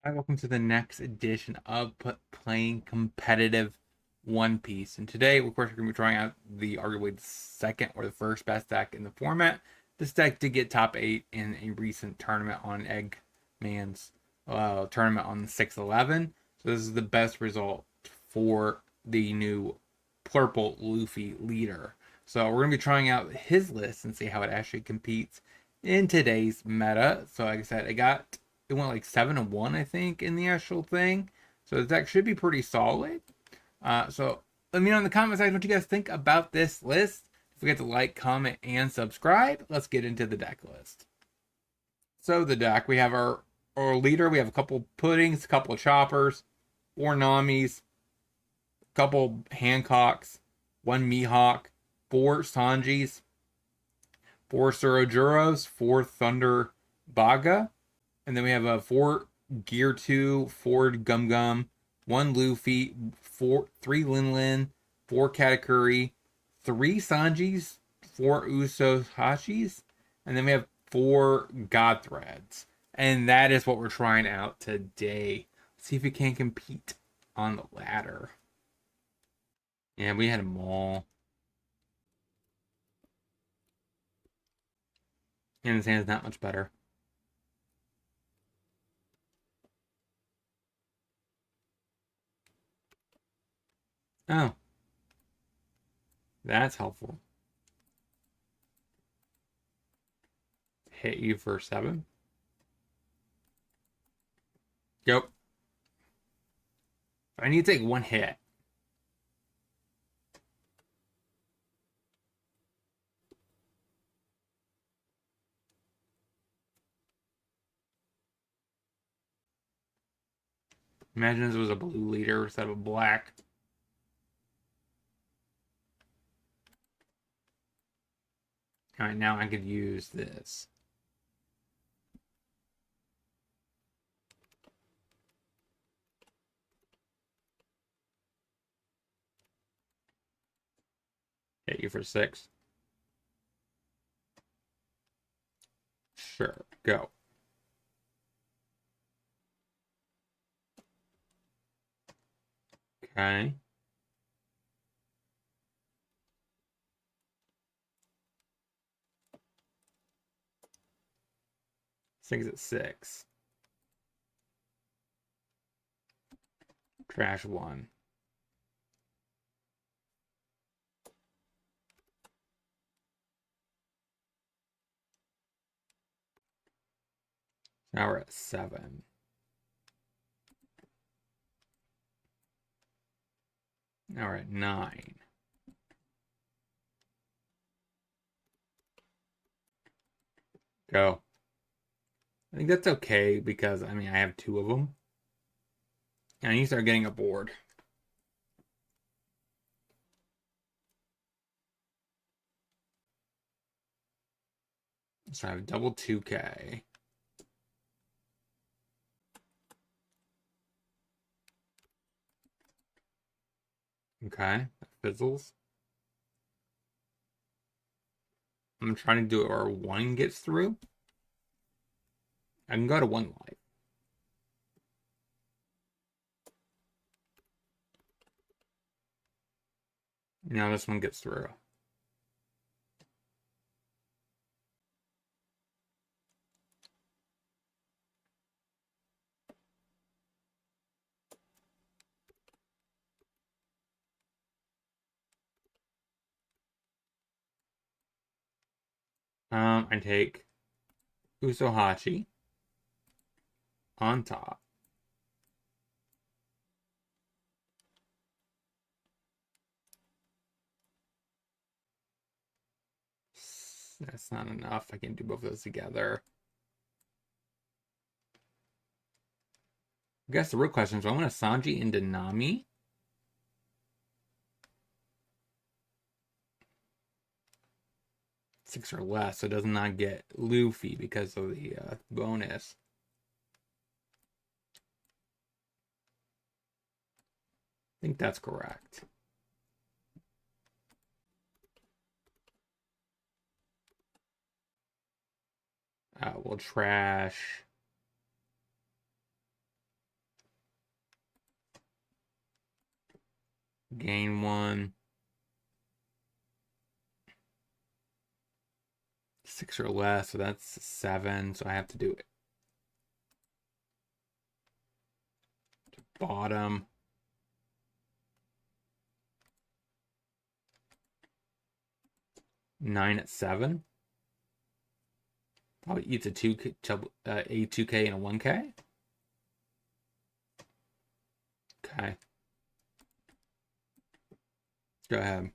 Hi, welcome to the next edition of Playing Competitive One Piece. And today, of course, we're going to be trying out the arguably the second or the first best deck in the format. This deck did get top 8 in a recent tournament on Eggman's tournament on 6/11. So this is the best result for the new purple Luffy leader. So we're going to be trying out his list and see how it actually competes in today's meta. So like I said, it went like 7-1, I think, in the actual thing. So the deck should be pretty solid. So let me know in the comment section what you guys think about this list. Don't forget to like, comment, and subscribe. Let's get into the deck list. So the deck, we have our leader. We have a couple puddings, a couple of choppers, 4 Namis, a couple Hancocks, 1 Mihawk, 4 Sanjis, 4 Surojuros, 4 Thunder Baga, and then we have a 4 Gear 2, 4 Gum Gum, 1 Luffy, 3 Lin Lin, 4 Katakuri, 3 Sanjis, 4 Uso Hashis, and then we have 4 God Threads. And that is what we're trying out today. Let's see if we can compete on the ladder. Yeah, we had them all. And his hand's not much better. Oh, that's helpful. Hit you for 7. Yep. I need to take 1 hit. Imagine this was a blue leader instead of a black. All right, now I could use this. Hit you for 6. Sure, go. Okay. This thing's at 6. Trash 1. Now we're at 7. Now we're at 9. Go. I think that's okay because, I mean, I have 2 of them. And you start getting a board. So I have double 2K. Okay, that fizzles. I'm trying to do it where 1 gets through. I can go to 1 life. Now this one gets through. I take Usohachi on top. That's not enough. I can do both of those together. I guess the real question is, do I want a Sanji into Nami? 6 or less, so it does not get Luffy because of the bonus. I think that's correct. We'll trash Gain 1. 6 or less, so that's 7. So I have to do it. Bottom. Nine at 7. Probably eats a 2K and a 1K. Okay. Let's go ahead.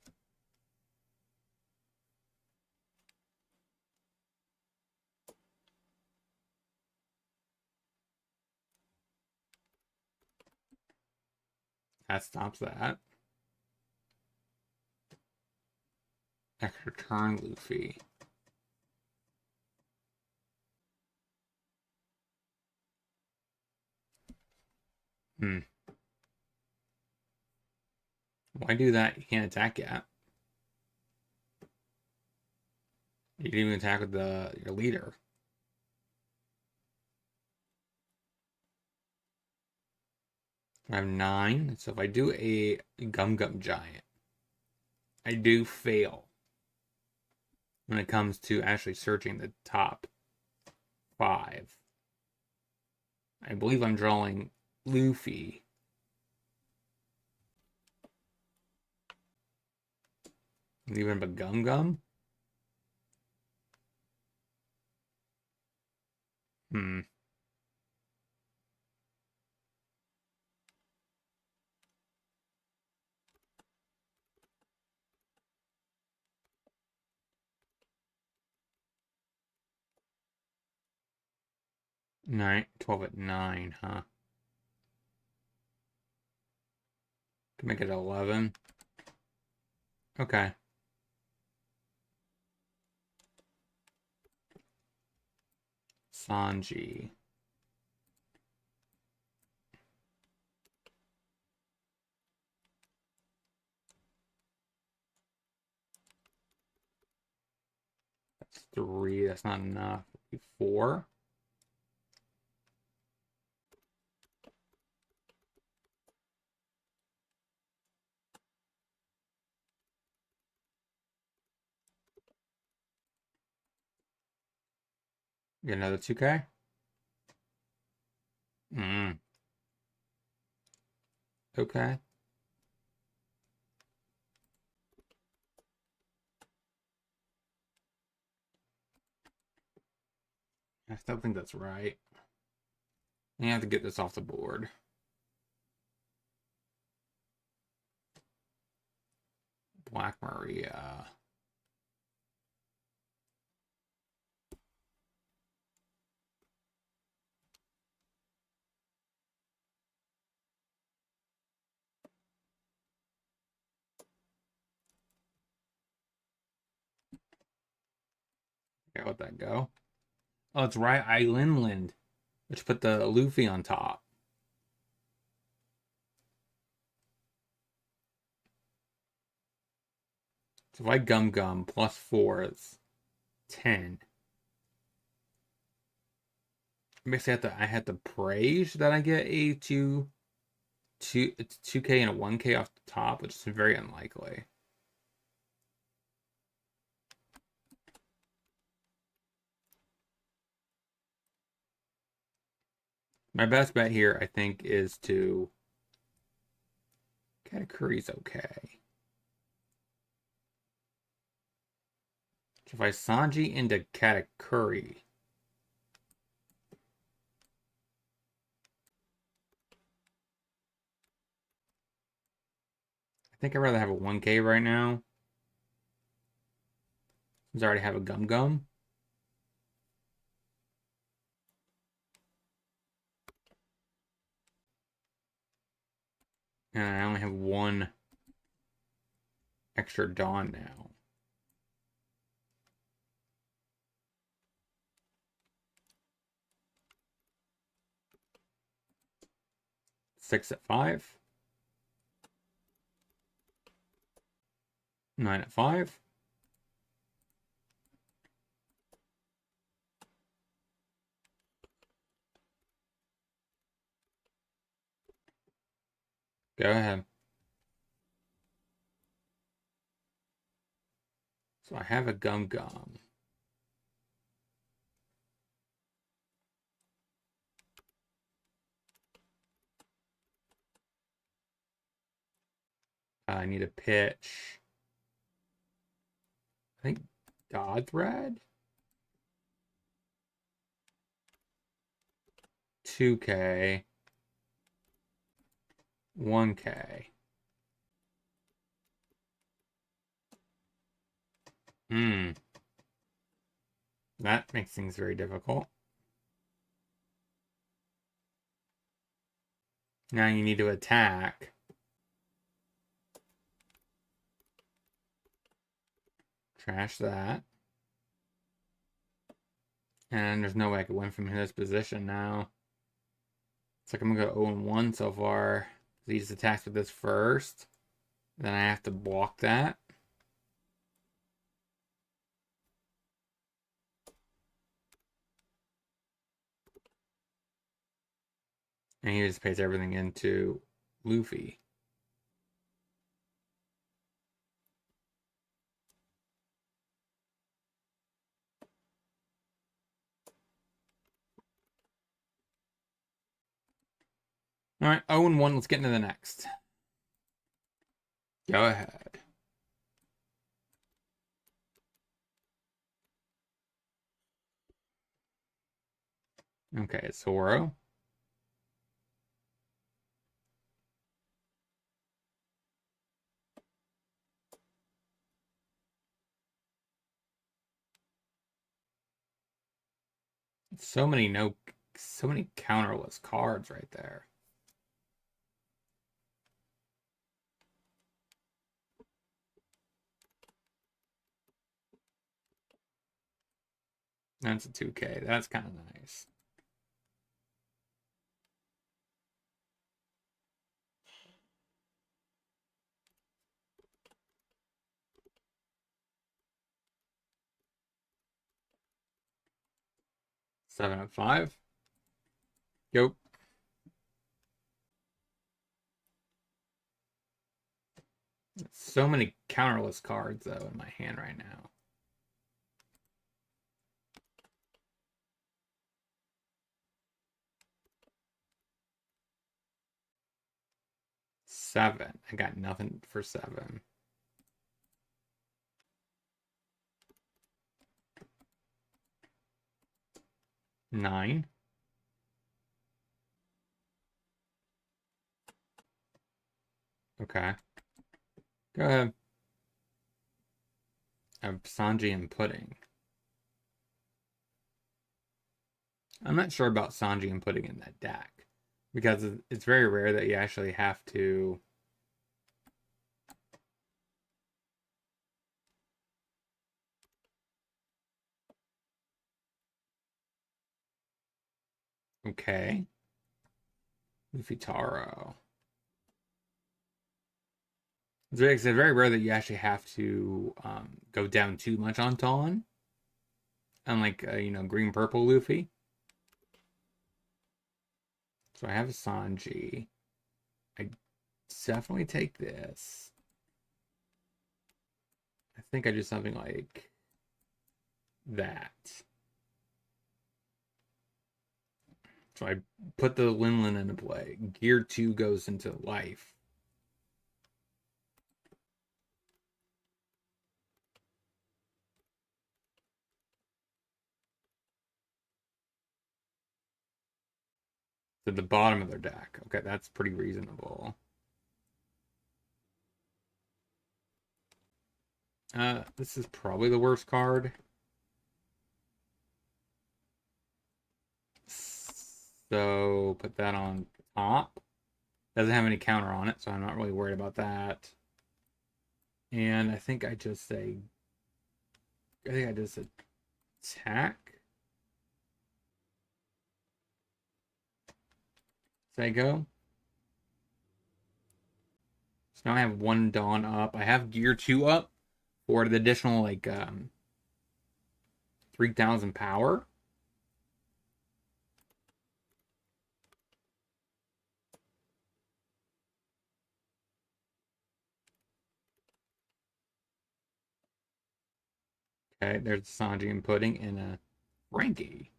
That stops that. Extra turn, Luffy. Why do that? You can't attack yet. You didn't even attack with your leader. I have 9. So if I do a Gum Gum Giant, I do fail when it comes to actually searching the top 5. I believe I'm drawing Luffy. Leaving him a Gum Gum? Hmm. Nine, 12 at 9, huh? Can make it 11. Okay. Sanji. That's 3. That's not enough. 4. Get another 2K. Okay. I still think that's right. I have to get this off the board. Black Maria. Okay, let that go. Oh, it's right. Islandland, which put the Luffy on top. So if I Gum Gum plus 4, it's 10. Basically, I have to praise that I get a 2K and a 1K off the top, which is very unlikely. My best bet here, I think, is to Katakuri's okay. So if I Sanji into Katakuri, I think I'd rather have a 1K right now. Since I already have a Gum Gum. And I only have 1 extra Dawn now. Six at 5. 9 at 5. Go ahead. So I have a Gum Gum. I need a pitch. I think God Thread. 2K. 1K. That makes things very difficult. Now you need to attack. Trash that. And there's no way I could win from this position now. It's like I'm gonna go 0-1 so far. He just attacks with this first. Then I have to block that. And he just pays everything into Luffy. Alright, 0-1, let's get into the next. Go ahead. Okay, Zoro. So many counterless cards right there. That's a 2K. That's kind of nice. Seven of 5. Yep. So many counterless cards though in my hand right now. Seven. I got nothing for 7. Nine. Okay. Go ahead. I have Sanji and Pudding. I'm not sure about Sanji and Pudding in that deck. Because it's very rare that you actually have to... Okay. Luffy Taro. It's very rare that you actually have to go down too much on Ton. Unlike, green purple Luffy. So I have a Sanji. I definitely take this. I think I do something like that. So I put the Linlin into play. Gear 2 goes into life. To the bottom of their deck. Okay, that's pretty reasonable. This is probably the worst card. So put that on top. Doesn't have any counter on it, so I'm not really worried about that. And I think I just attack. Say go. So now I have 1 Dawn up. I have Gear 2 up for the additional 3,000 power. Okay, there's Sanji and Pudding and a Frankie.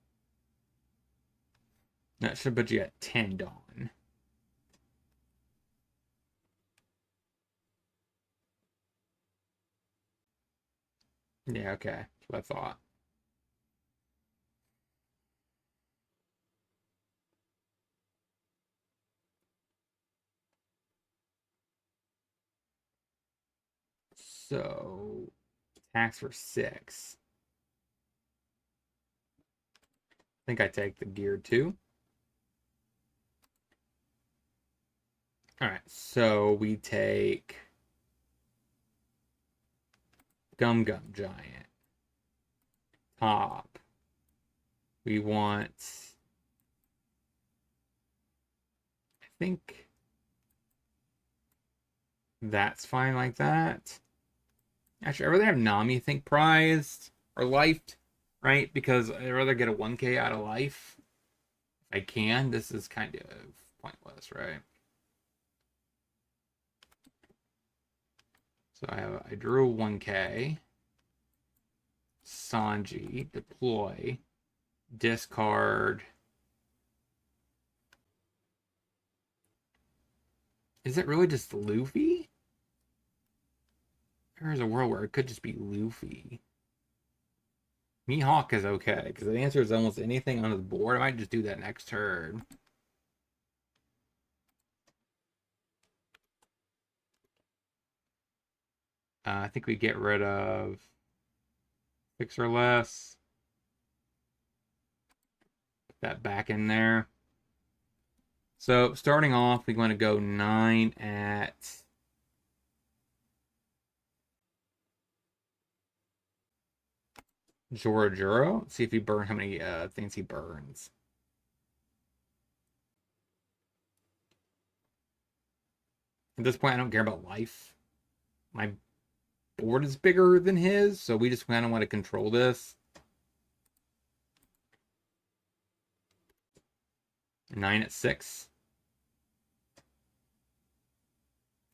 That should put you at 10 Dawn. Yeah, okay. That's what I thought. So, tax for 6. I think I take the gear 2. Alright, so we take Gum Gum Giant. Top. We want, I think that's fine like that. Actually, I'd rather have Nami think prized or lifed, right? Because I'd rather get a 1K out of life if I can. This is kind of pointless, right? So I drew 1K. Sanji, deploy, discard. Is it really just Luffy? There is a world where it could just be Luffy. Mihawk is okay, because the answer is almost anything on his board. I might just do that next turn. I think we get rid of 6 or less. Put that back in there. So starting off, we want to go 9 at Jorojuro. See if he burns how many things he burns. At this point, I don't care about life. My board is bigger than his, so we just kind of want to control this. 9 at 6.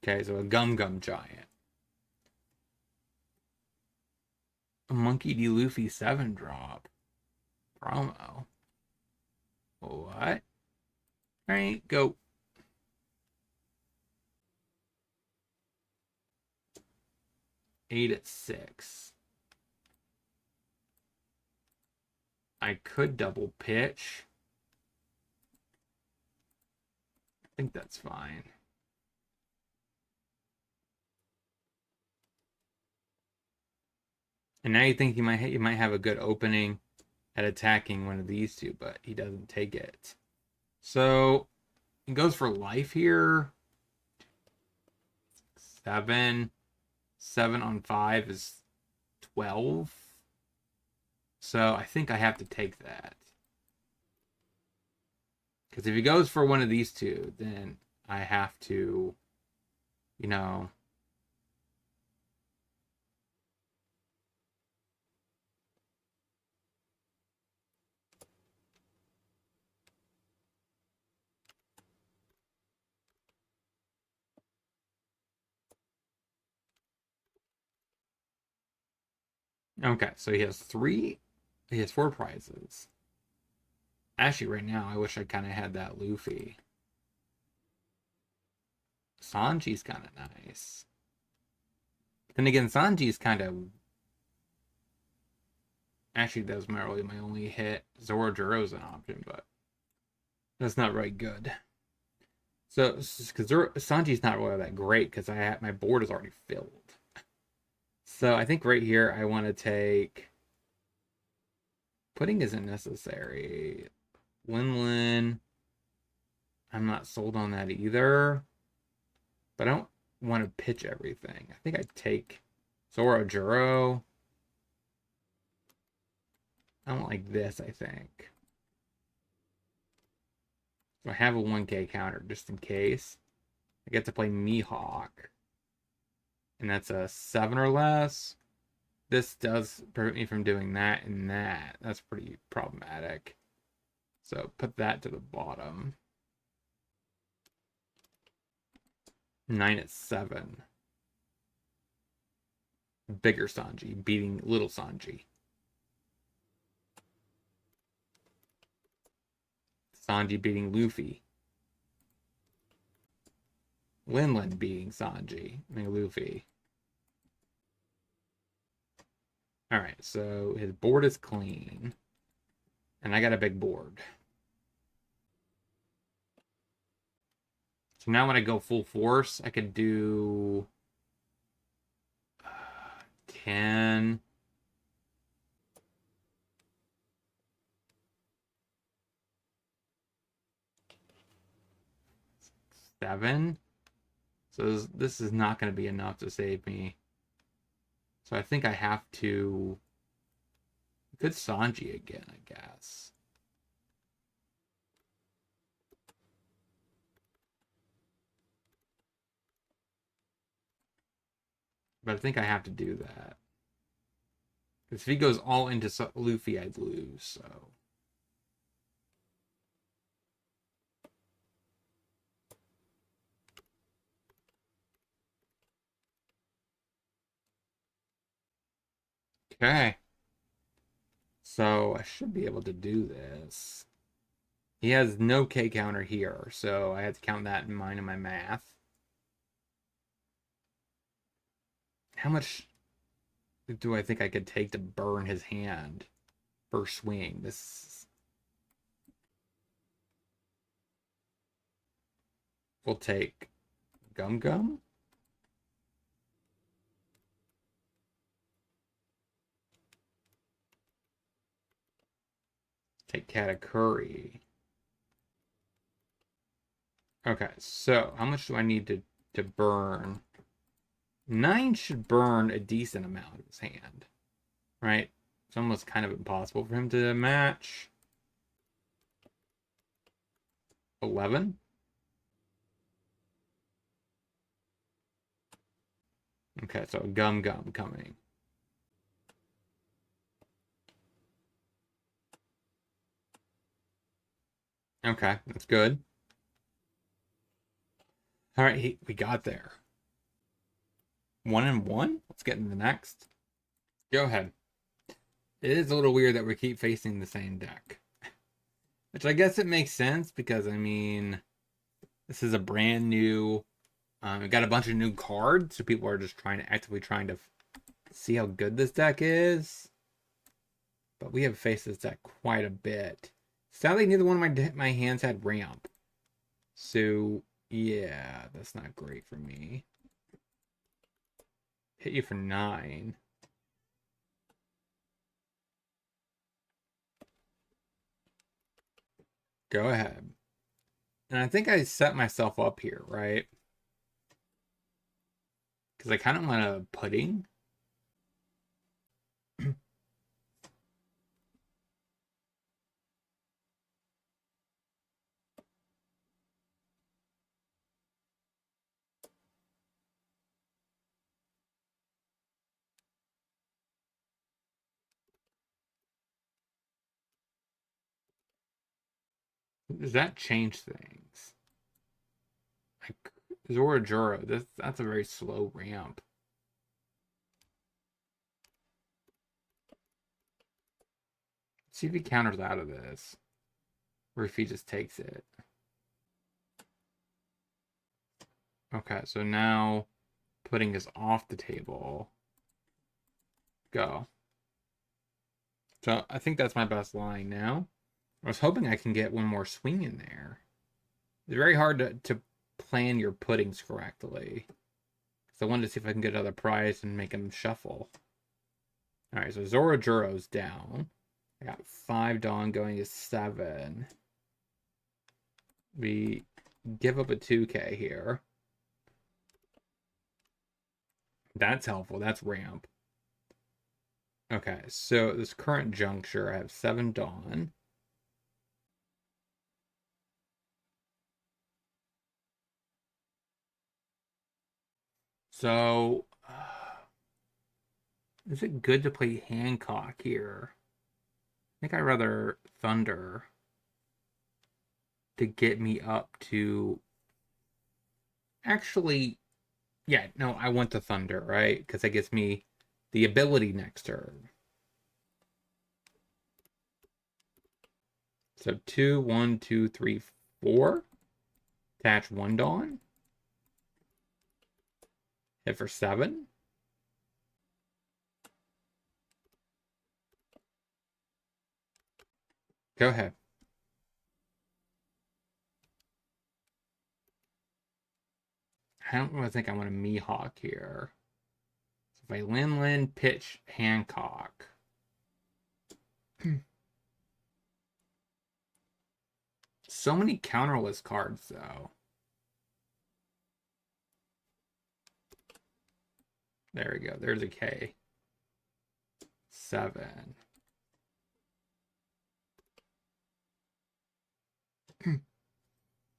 Okay, so a Gum Gum Giant. A Monkey D. Luffy 7 drop. Promo. What? Alright, go. Eight at 6. I could double pitch. I think that's fine. And now you think he might have a good opening at attacking one of these two, but he doesn't take it. So he goes for life here. 7. 7 on 5 is 12. So I think I have to take that. Because if he goes for one of these two, then I have to, you know. Okay, so he has 3. He has 4 prizes. Actually, right now, I wish I kind of had that Luffy. Sanji's kind of nice. Then again, Sanji's kind of. Actually, that was really my only hit. Zorojuro's an option, but that's not very good. So, because Sanji's not really that great, because my board is already filled. So I think right here I want to take. Pudding isn't necessary. Lin. I'm not sold on that either. But I don't want to pitch everything. I think I'd take Zorojuro. I don't like this, I think. So I have a 1K counter just in case. I get to play Mihawk. And that's a 7 or less. This does prevent me from doing that and that. That's pretty problematic. So put that to the bottom. 9 at 7. bigger Sanji beating little Sanji. Sanji beating Luffy. Linlin beating Sanji. I mean Luffy. Alright, so his board is clean. And I got a big board. So now when I go full force, I could do 10. 7. So this is not going to be enough to save me. So I think I have to... Good Sanji again, I guess. But I think I have to do that. Because if he goes all into Luffy, I'd lose, so... Okay. So I should be able to do this. He has no K counter here, so I have to count that in mind in my math. How much do I think I could take to burn his hand first swing? This will take Gum Gum. Take Katakuri. Okay, so how much do I need to burn? 9 should burn a decent amount of his hand, right? It's almost kind of impossible for him to match. 11. Okay, so Gum Gum coming. Okay, that's good. All right, we got there. 1-1. Let's get into the next. Go ahead. It is a little weird that we keep facing the same deck. Which I guess it makes sense because, I mean, this is a brand new... we got a bunch of new cards, so people are just actively trying to see how good this deck is. But we have faced this deck quite a bit. Sadly, neither one of my hands had ramp. So, yeah, that's not great for me. Hit you for 9. Go ahead. And I think I set myself up here, right? Because I kind of want a pudding. Does that change things? Like Zorajuro, that's a very slow ramp. Let's see if he counters out of this. Or if he just takes it. Okay, so now pudding is off the table. Go. So I think that's my best line now. I was hoping I can get one more swing in there. It's very hard to plan your puddings correctly. So I wanted to see if I can get another prize and make him shuffle. Alright, so Zorojuro's down. I got 5 Dawn going to 7. We give up a 2K here. That's helpful. That's ramp. Okay, so this current juncture, I have 7 Dawn. So, is it good to play Hancock here? I think I'd rather Thunder to get me up to... Actually, yeah, no, I want the Thunder, right? Because that gets me the ability next turn. So 2, 1, 2, 3, 4. Attach 1 Dawn. Hit for 7. Go ahead. I don't really think I want a Mihawk here. So if I Lin, pitch Hancock. So many counterless cards, though. There we go. There's a K. 7.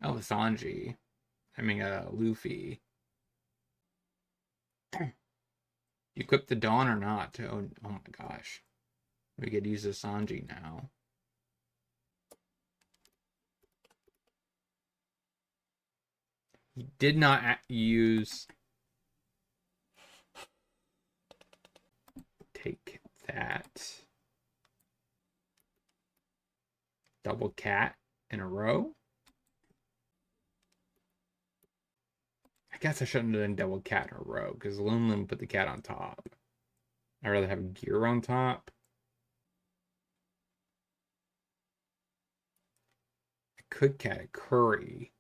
Oh, Sanji. I mean, Luffy. You equip the Dawn or not? Oh my gosh. We could use the Sanji now. He did not use... Take that. Double cat in a row. I guess I shouldn't have done double cat in a row because Lin put the cat on top. I'd rather have gear on top. I could cat a Curry.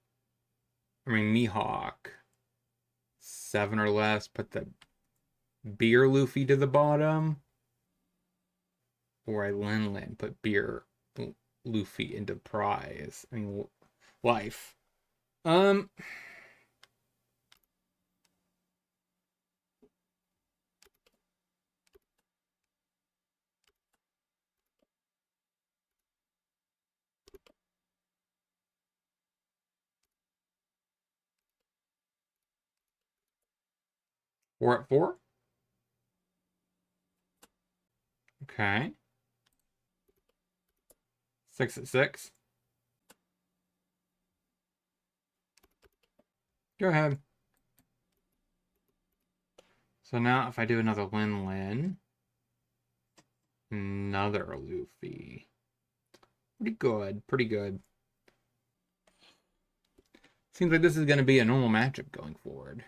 I mean, Mihawk. 7 or less. Put the beer Luffy to the bottom. Or I Lin put beer Luffy into prize. I mean, life. We're at 4. Okay. 6 at 6. Go ahead. So now if I do another Lin, another Luffy. Pretty good, pretty good. Seems like this is going to be a normal matchup going forward.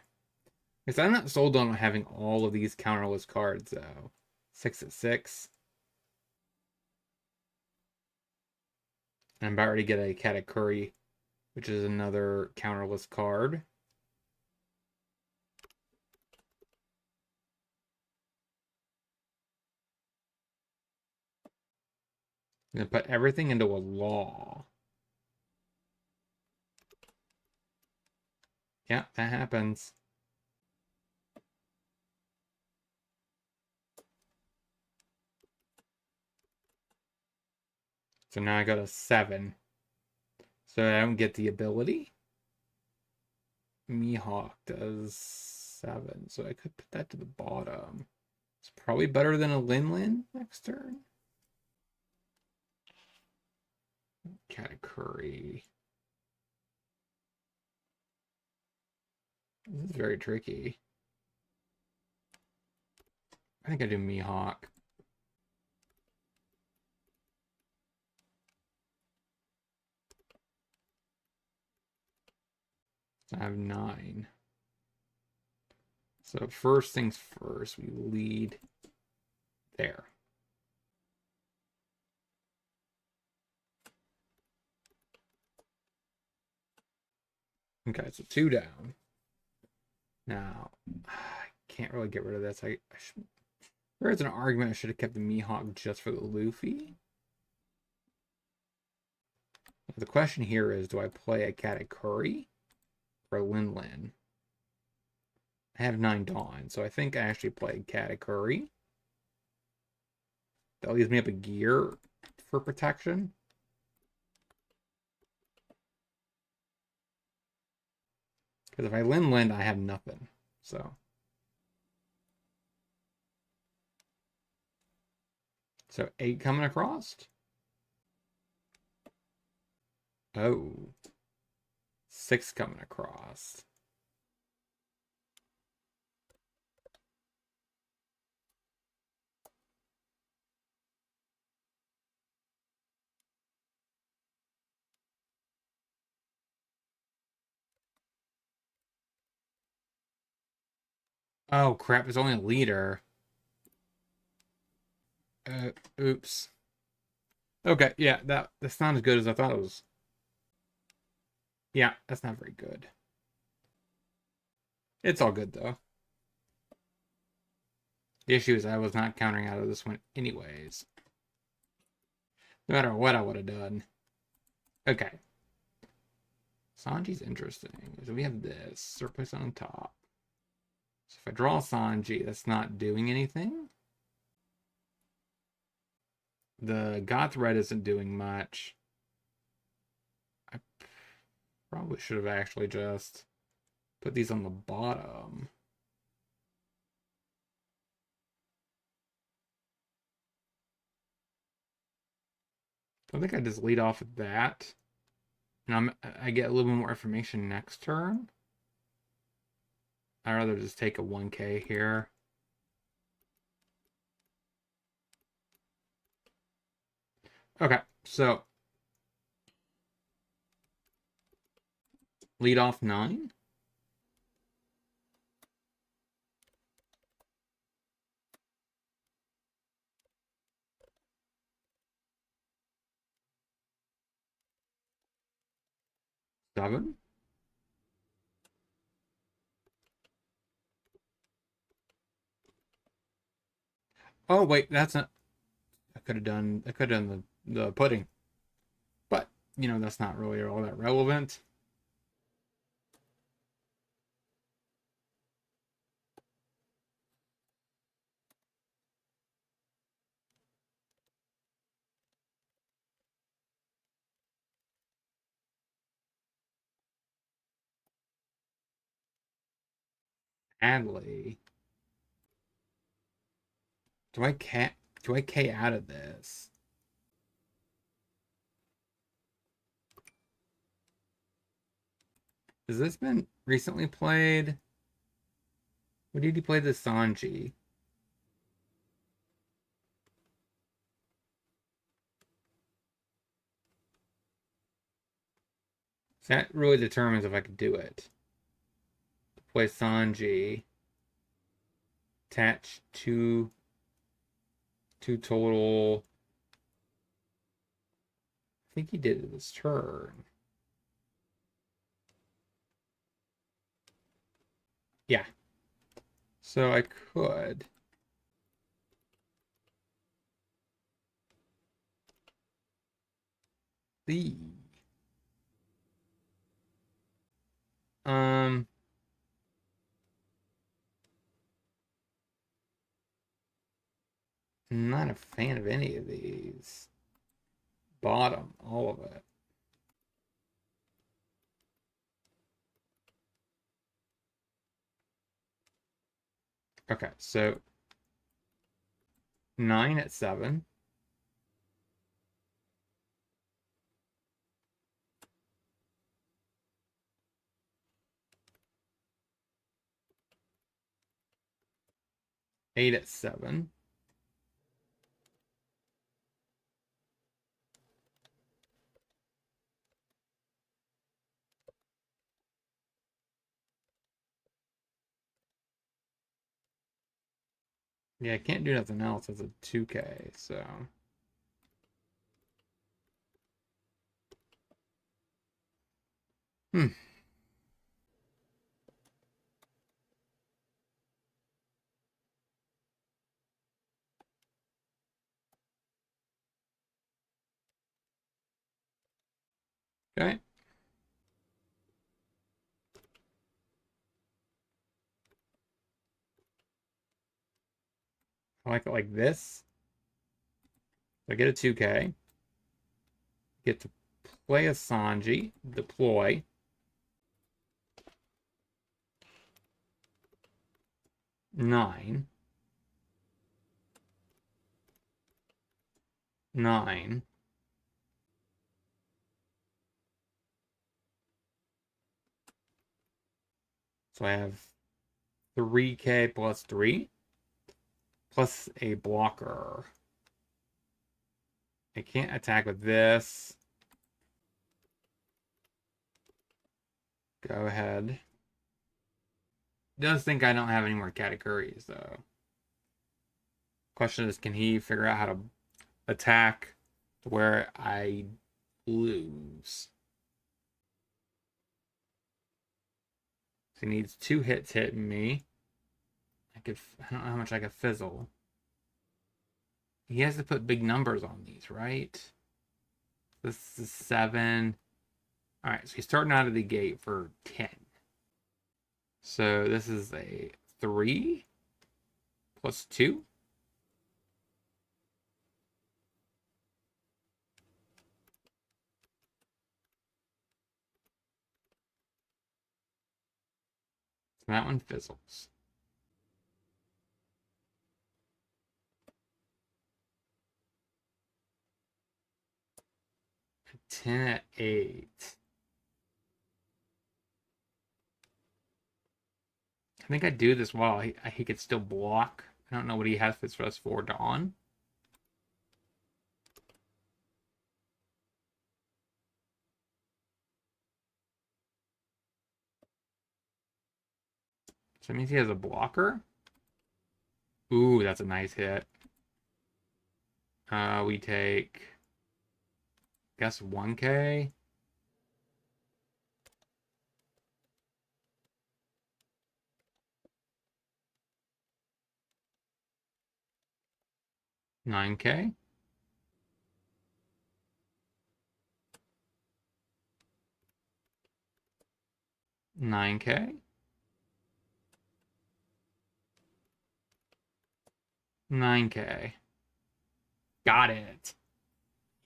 Because I'm not sold on having all of these counterless cards, though. 6 at 6. I'm about to get a Katakuri, which is another counterless card. I'm going to put everything into a law. Yeah, that happens. So now I got a 7. So I don't get the ability. Mihawk does 7. So I could put that to the bottom. It's probably better than a Lin next turn. Katakuri. This is very tricky. I think I do Mihawk. I have 9. So first things first, we lead there. Okay, so 2 down. Now, I can't really get rid of this. There is an argument I should have kept the Mihawk just for the Luffy. The question here is, do I play a Katakuri or Lin? I have 9 Dawn, so I think I actually play Katakuri. That leaves me up a gear for protection. Because if I Lin, I have nothing. So 8 coming across. Oh. 6 coming across. Oh crap! It's only a leader. Uh, Oops. Okay, yeah, that's not as good as I thought it was. Yeah, that's not very good. It's all good though. The issue is I was not countering out of this one anyways. No matter what I would have done. Okay. Sanji's interesting. So we have this surplus on top. So if I draw Sanji, that's not doing anything. The God Thread isn't doing much. I probably should have actually just put these on the bottom. I think I just lead off with that. And I get a little bit more information next turn. I'd rather just take a 1k here. Okay, so lead off 9. Seven. Oh wait, that's not. I could have done the pudding, but that's not really all that relevant. Adley, do I cat do I K out of this? Has this been recently played? When did he play the Sanji? So that really determines if I could do it. Play Sanji, attach two total. I think he did it this turn. Yeah. So I could. The um not a fan of any of these. Bottom, all of it. Okay, so 9 at 7. 8 at 7. Yeah, I can't do nothing else as a 2K, so. Hmm. Okay. I like it like this. I get a 2K. Get to play a Sanji. Deploy. 9. 9. So I have 3K plus 3. Plus a blocker. I can't attack with this. Go ahead. does think I don't have any more categories, though. Question is, can he figure out how to attack where I lose? So he needs 2 hits hitting me. I don't know how much I could fizzle. He has to put big numbers on these, right? This is 7. All right, so he's starting out of the gate for 10. So this is a 3 plus 2. So that one fizzles. 10 at 8. I think I do this while he could still block. I don't know what he has for us for Dawn. So that means he has a blocker. Ooh, that's a nice hit. We take, I guess, 1K. $9K. $9K. $9K. Got it.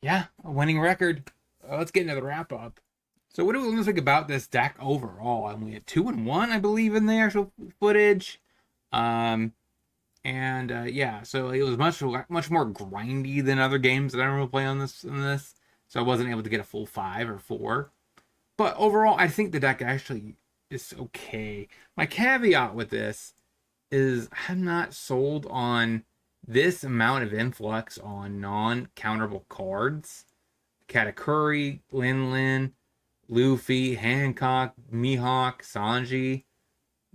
Yeah, a winning record. Let's get into the wrap up. So, what do we think about this deck overall? And we had 2-1, I believe, in the actual footage. Yeah, so it was much more grindy than other games that I normally play on this. So I wasn't able to get a full 5 or 4. But overall, I think the deck actually is okay. My caveat with this is I'm not sold on this amount of influx on non-counterable cards. Katakuri, Lin, Luffy, Hancock, Mihawk, Sanji.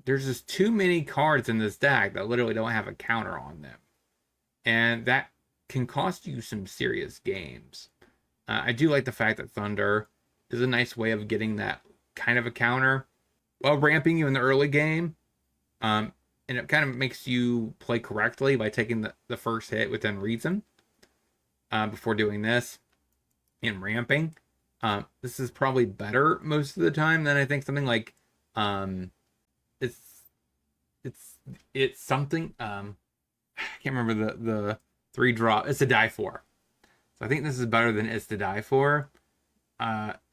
There's just too many cards in this deck that literally don't have a counter on them. And that can cost you some serious games. I do like the fact that Thunder is a nice way of getting that kind of a counter while ramping you in the early game. And it kind of makes you play correctly by taking the first hit within reason before doing this and ramping. This is probably better most of the time than I think something like it's it's something I can't remember the 3-drop. It's to die for. So I think this is better than It's to Die For.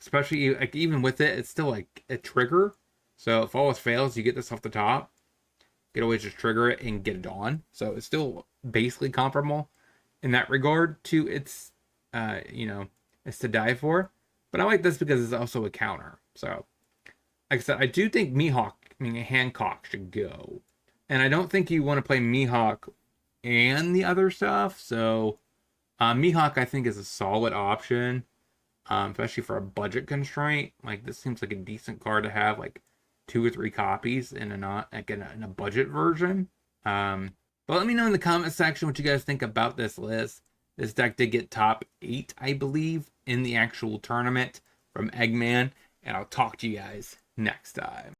Especially like even with it, it's still like a trigger. So if all else fails, you get this off the top. You can always just trigger it and get it on. So it's still basically comparable in that regard to It's It's to Die For. But I like this because it's also a counter. So like I said, I do think Hancock should go. And I don't think you want to play Mihawk and the other stuff. So Mihawk, I think, is a solid option, especially for a budget constraint. Like this seems like a decent card to have, like 2 or 3 copies in a budget version. But let me know in the comment section what you guys think about this list. This deck did get top 8, I believe, in the actual tournament from Eggman, and I'll talk to you guys next time.